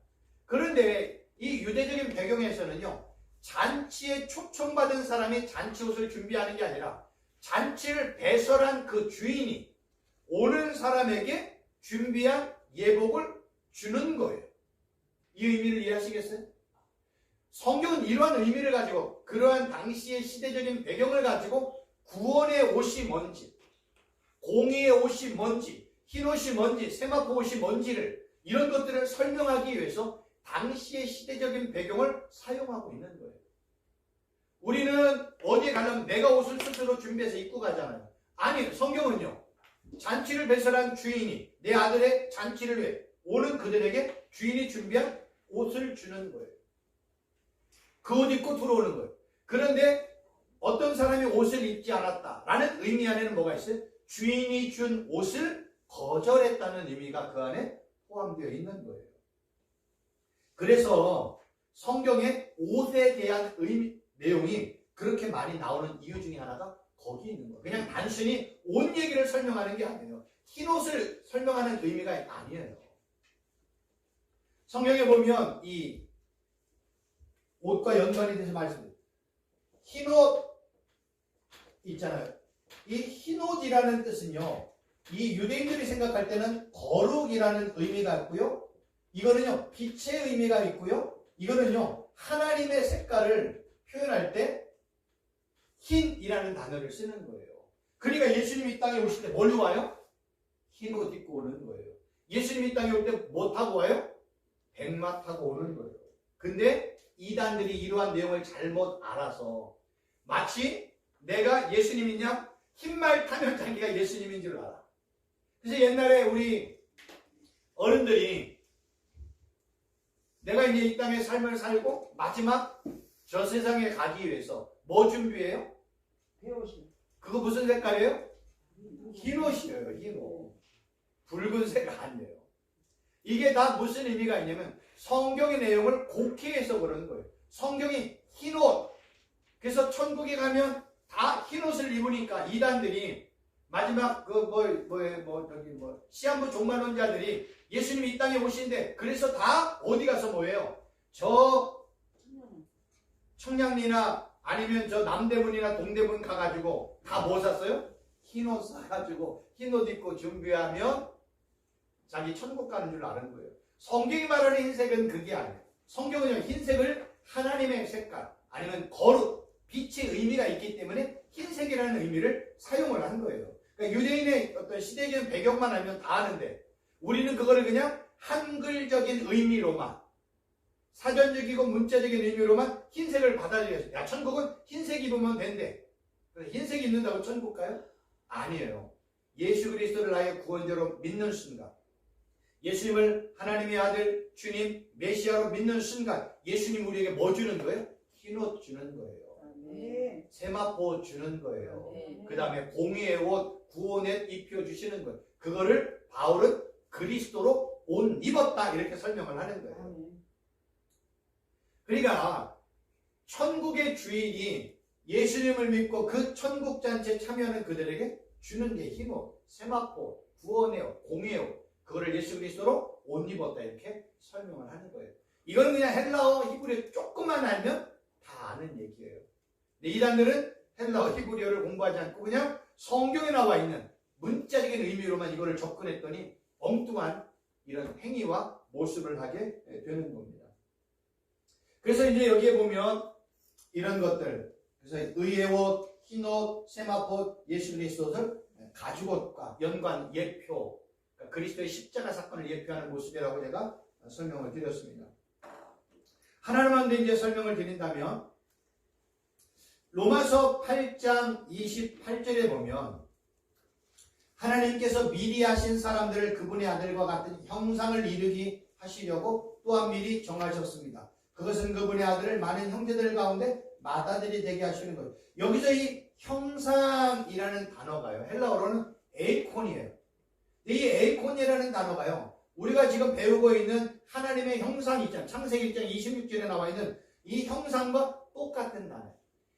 [SPEAKER 1] 그런데 이 유대적인 배경에서는요, 잔치에 초청받은 사람이 잔치 옷을 준비하는 게 아니라 잔치를 배설한 그 주인이 오는 사람에게 준비한 예복을 주는 거예요. 이 의미를 이해하시겠어요? 성경은 이러한 의미를 가지고, 그러한 당시의 시대적인 배경을 가지고 구원의 옷이 뭔지, 공의의 옷이 뭔지, 흰 옷이 뭔지, 세마포 옷이 뭔지를, 이런 것들을 설명하기 위해서 당시의 시대적인 배경을 사용하고 있는 거예요. 우리는 어디에 가려면 내가 옷을 스스로 준비해서 입고 가잖아요. 아니, 성경은요, 잔치를 배설한 주인이 내 아들의 잔치를 위해 오는 그들에게 주인이 준비한 옷을 주는 거예요. 그 옷 입고 들어오는 거예요. 그런데 어떤 사람이 옷을 입지 않았다라는 의미 안에는 뭐가 있어요? 주인이 준 옷을 거절했다는 의미가 그 안에 포함되어 있는 거예요. 그래서 성경에 옷에 대한 내용이 그렇게 많이 나오는 이유 중에 하나가 거기 있는 거예요. 그냥 단순히 옷 얘기를 설명하는 게 아니에요. 흰 옷을 설명하는 의미가 아니에요. 성경에 보면 이 옷과 연관이 돼서 말씀드려요. 흰 옷 있잖아요. 이 흰 옷이라는 뜻은요, 이 유대인들이 생각할 때는 거룩이라는 의미가 있고요, 이거는요 빛의 의미가 있고요, 이거는요 하나님의 색깔을 표현할 때 흰이라는 단어를 쓰는 거예요. 그러니까 예수님이 이 땅에 오실 때 뭘로 와요? 흰 옷 입고 오는 거예요. 예수님이 이 땅에 올 때 뭐 타고 와요? 백마 타고 오는 거예요. 근데 이단들이 이러한 내용을 잘못 알아서 마치 내가 예수님이냐, 흰말 타면 자기가 예수님인 줄 알아. 그래서 옛날에 우리 어른들이 내가 이제 이 땅의 삶을 살고 마지막 저 세상에 가기 위해서 뭐 준비해요? 그거 무슨 색깔이에요? 흰 옷이에요. 흰 옷. 붉은색 아니에요. 이게 다 무슨 의미가 있냐면 성경의 내용을 곡해해서 그러는 거예요. 성경이 흰 옷. 그래서 천국에 가면 다 흰 옷을 입으니까 이단들이 마지막 시한부 종말론자들이 예수님이 이 땅에 오시는데, 그래서 다 어디 가서 뭐예요? 저 청량리나 아니면 저 남대문이나 동대문 가가지고 다 뭐 샀어요? 흰 옷 사가지고 흰 옷 입고 준비하면 자기 천국 가는 줄 아는 거예요. 성경이 말하는 흰색은 그게 아니에요. 성경은요, 흰색을 하나님의 색깔 아니면 거룩, 빛의 의미가 있기 때문에 흰색이라는 의미를 사용을 한 거예요. 그러니까 유대인의 어떤 시대적인 배경만 알면 다 아는데 우리는 그거를 그냥 한글적인 의미로만, 사전적이고 문자적인 의미로만 흰색을 받아들여서, 야, 천국은 흰색 입으면 된대. 그래서 흰색 입는다고 천국 가요? 아니에요. 예수 그리스도를 나의 구원자로 믿는 순간, 예수님을 하나님의 아들, 주님, 메시아로 믿는 순간 예수님 우리에게 뭐 주는 거예요? 흰 옷 주는 거예요. 세마포 주는 거예요. 그 다음에 공의의 옷, 구원에 입혀주시는 거예요. 그거를 바울은 그리스도로 옷 입었다 이렇게 설명을 하는 거예요. 그러니까 천국의 주인이 예수님을 믿고 그 천국 잔치에 참여하는 그들에게 주는 게 흰옷, 세마포, 구원의 옷, 공의의 옷. 그거를 예수 그리스도로 옷 입었다 이렇게 설명을 하는 거예요. 이거는 그냥 헬라어 히브리어 조금만 알면 다 아는 얘기예요. 근데 이 단들은 헬라어 히브리어를 공부하지 않고 그냥 성경에 나와 있는 문자적인 의미로만 이거를 접근했더니 엉뚱한 이런 행위와 모습을 하게 되는 겁니다. 그래서 이제 여기에 보면 이런 것들, 그래서 의의 옷, 흰 옷, 세마포, 예수 그리스도를 가죽옷과 연관, 예표, 그러니까 그리스도의 십자가 사건을 예표하는 모습이라고 제가 설명을 드렸습니다. 하나만 더 이제 설명을 드린다면 로마서 8장 28절에 보면 하나님께서 미리 하신 사람들을 그분의 아들과 같은 형상을 이루게 하시려고 또한 미리 정하셨습니다. 그것은 그분의 아들을 많은 형제들 가운데 맏아들이 되게 하시는 거예요. 여기서 이 형상이라는 단어가요, 헬라어로는 에이콘이에요. 이 에이콘이라는 단어가요, 우리가 지금 배우고 있는 하나님의 형상이 있잖아요. 창세기 1장 26절에 나와 있는 이 형상과 똑같은 단어예요.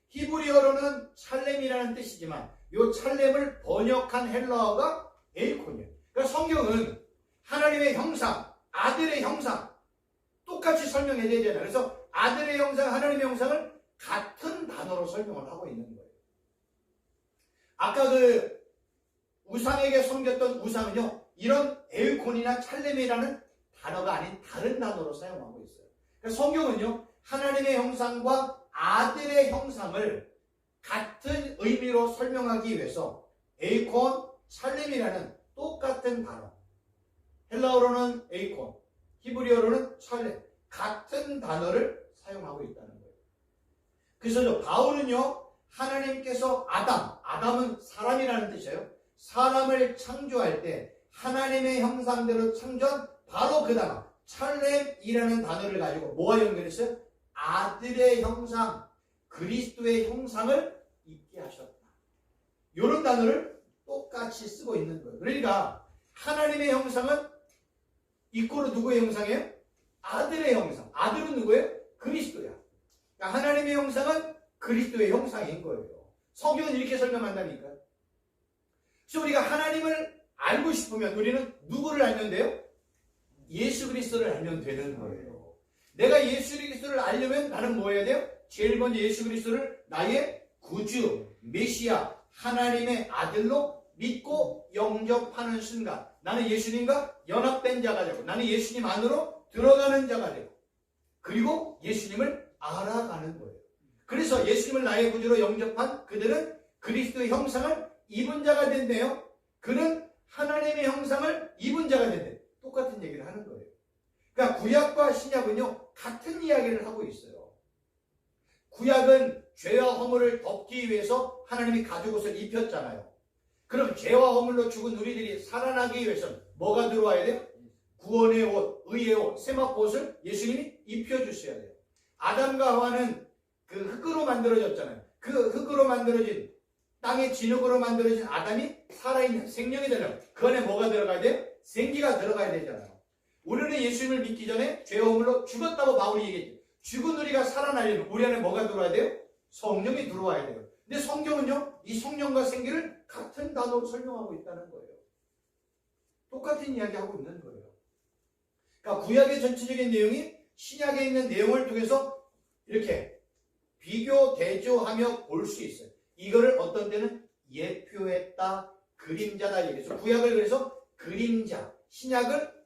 [SPEAKER 1] 히브리어로는 찰렘이라는 뜻이지만 이 찰렘을 번역한 헬라어가 에이콘이에요. 그러니까 성경은 하나님의 형상, 아들의 형상 똑같이 설명해 줘야 되잖아요. 그래서 아들의 형상, 하나님의 형상을 같은 단어로 설명을 하고 있는 거예요. 아까 그 우상에게 섬겼던 우상은요, 이런 에이콘이나 찰렘이라는 단어가 아닌 다른 단어로 사용하고 있어요. 그러니까 성경은요, 하나님의 형상과 아들의 형상을 같은 의미로 설명하기 위해서 에이콘, 찰렘이라는 똑같은 단어, 헬라어로는 에이콘, 히브리어로는 찰렘, 같은 단어를 사용하고 있다는 거예요. 그래서 바울은요, 하나님께서 아담은 사람이라는 뜻이에요. 사람을 창조할 때 하나님의 형상대로 창조한 바로 그 단어, 찰렘이라는 단어를 가지고 뭐와 연결했어요? 아들의 형상, 그리스도의 형상을 입게 하셨다. 이런 단어를 똑같이 쓰고 있는 거예요. 그러니까 하나님의 형상은 이꼬르 누구의 형상이에요? 아들의 형상. 아들은 누구예요? 그리스도야. 그러니까 하나님의 형상은 그리스도의 형상인 거예요. 성경은 이렇게 설명한다니까요. 그래서 우리가 하나님을 알고 싶으면 우리는 누구를 알면 돼요? 예수 그리스도를 알면 되는 거예요. 내가 예수 그리스도를 알려면 나는 뭐 해야 돼요? 제일 먼저 예수 그리스도를 나의 구주, 메시아, 하나님의 아들로 믿고 영접하는 순간 나는 예수님과 연합된 자가 되고 나는 예수님 안으로 들어가는 자가 되고 그리고 예수님을 알아가는 거예요. 그래서 예수님을 나의 구주로 영접한 그들은 그리스도의 형상을 입은 자가 된대요. 그는 하나님의 형상을 입은 자가 된대요. 똑같은 얘기를 하는 거예요. 그러니까 구약과 신약은요, 같은 이야기를 하고 있어요. 구약은 죄와 허물을 덮기 위해서 하나님이 가죽옷을 입혔잖아요. 그럼 죄와 허물로 죽은 우리들이 살아나기 위해서는 뭐가 들어와야 돼요? 구원의 옷, 의의 옷, 세마포옷을 예수님이 입혀주셔야 돼요. 아담과 하와는 그 흙으로 만들어졌잖아요. 그 흙으로 만들어진, 땅의 진흙으로 만들어진 아담이 살아있는 생명이 되려면 그 안에 뭐가 들어가야 돼요? 생기가 들어가야 되잖아요. 우리는 예수님을 믿기 전에 죄와 허물로 죽었다고 바울이 얘기했죠. 죽은 우리가 살아나려면 우리 안에 뭐가 들어와야 돼요? 성령이 들어와야 돼요. 근데 성경은요, 이 성령과 생기를 같은 단어로 설명하고 있다는 거예요. 똑같은 이야기하고 있는 거예요. 그러니까 구약의 전체적인 내용이 신약에 있는 내용을 통해서 이렇게 비교, 대조하며 볼 수 있어요. 이거를 어떤 때는 예표했다, 그림자다 얘기해서 구약을 그래서 그림자, 신약을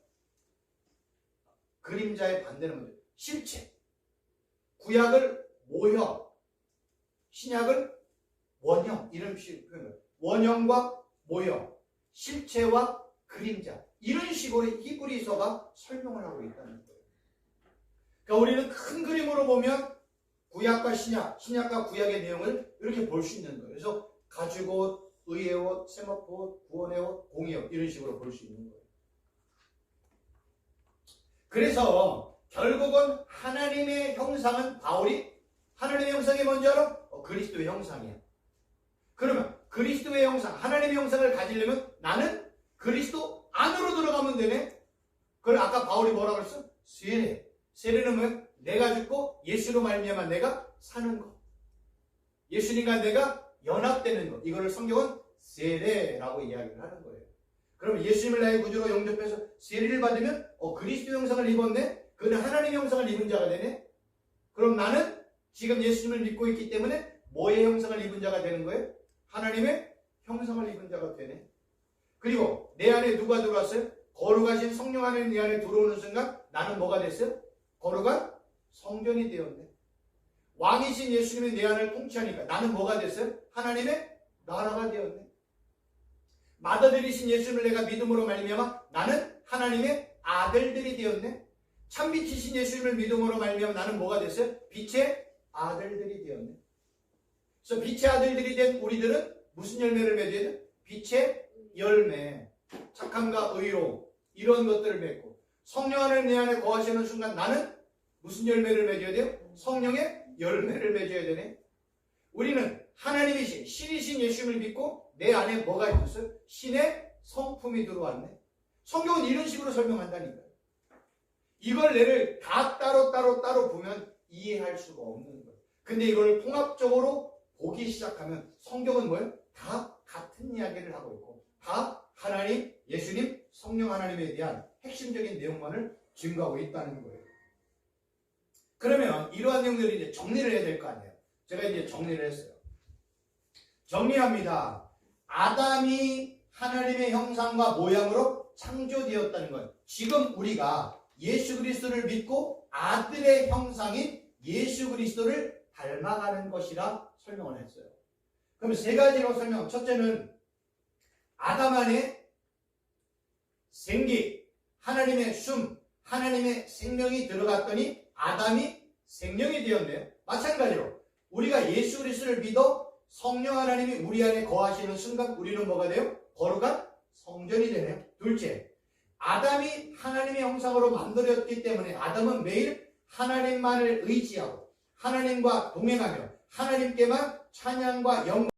[SPEAKER 1] 그림자의 반대는 뭐죠? 실체. 구약을 모형, 신약을 원형, 이런 식으로 표현해요. 원형과 모형, 실체와 그림자, 이런 식으로 히브리서가 설명을 하고 있다는 거예요. 그러니까 우리는 큰 그림으로 보면 구약과 신약, 신약과 구약의 내용을 이렇게 볼 수 있는 거예요. 그래서 가죽옷, 의의 옷, 세마포옷, 구원의 옷, 공의 옷, 이런 식으로 볼 수 있는 거예요. 그래서 결국은 하나님의 형상은 바울이 하나님의 형상이 뭔지 알아? 그리스도의 형상이야. 그러면 그리스도의 형상, 하나님의 형상을 가지려면 나는 그리스도 안으로 들어가면 되네. 그걸 아까 바울이 뭐라고 그랬어? 세례. 세례는 뭐야? 내가 죽고 예수로 말미암아 내가 사는 것. 예수님과 내가 연합되는 것. 이거를 성경은 세례라고 이야기를 하는 거예요. 그럼 예수님을 나의 구주로 영접해서 세례를 받으면 그리스도 형상을 입었네? 그는 하나님의 형상을 입은 자가 되네? 그럼 나는 지금 예수님을 믿고 있기 때문에 뭐의 형상을 입은 자가 되는 거예요? 하나님의 형상을 입은 자가 되네. 그리고 내 안에 누가 들어왔어요? 거룩하신 성령 안에 내 안에 들어오는 순간 나는 뭐가 됐어요? 거룩한 성전이 되었네. 왕이신 예수님이 내 안을 통치하니까 나는 뭐가 됐어요? 하나님의 나라가 되었네. 맏아들이신 예수님을 내가 믿음으로 말미암아 나는 하나님의 아들들이 되었네. 참빛이신 예수님을 믿음으로 말미암아 나는 뭐가 됐어요? 빛의 아들들이 되었네. 그래서 빛의 아들들이 된 우리들은 무슨 열매를 맺어야 돼? 빛의 열매, 착함과 의로 이런 것들을 맺고 성령 안에 내 안에 거하시는 순간 나는 무슨 열매를 맺어야 돼요? 성령의 열매를 맺어야 되네. 우리는 하나님이신 신이신 예수님을 믿고 내 안에 뭐가 있었어요? 신의 성품이 들어왔네. 성경은 이런 식으로 설명한다니까요. 이걸 내를 다 따로 보면 이해할 수가 없는 거예요. 근데 이걸 통합적으로 보기 시작하면 성경은 뭐예요? 다 같은 이야기를 하고 있고 다 하나님, 예수님, 성령 하나님에 대한 핵심적인 내용만을 증거하고 있다는 거예요. 그러면 이러한 내용들을 이제 정리를 해야 될 거 아니에요. 제가 이제 정리를 했어요. 정리합니다. 아담이 하나님의 형상과 모양으로 창조되었다는 것. 지금 우리가 예수 그리스도를 믿고 아들의 형상인 예수 그리스도를 닮아가는 것이라 설명을 했어요. 그럼 세 가지로 설명. 첫째는 아담 안에 생기, 하나님의 숨, 하나님의 생명이 들어갔더니 아담이 생명이 되었네요. 마찬가지로 우리가 예수 그리스도를 믿어 성령 하나님이 우리 안에 거하시는 순간 우리는 뭐가 돼요? 거룩한 성전이 되네요. 둘째, 아담이 하나님의 형상으로 만들었기 때문에 아담은 매일 하나님만을 의지하고 하나님과 동행하며 하나님께만 찬양과 영광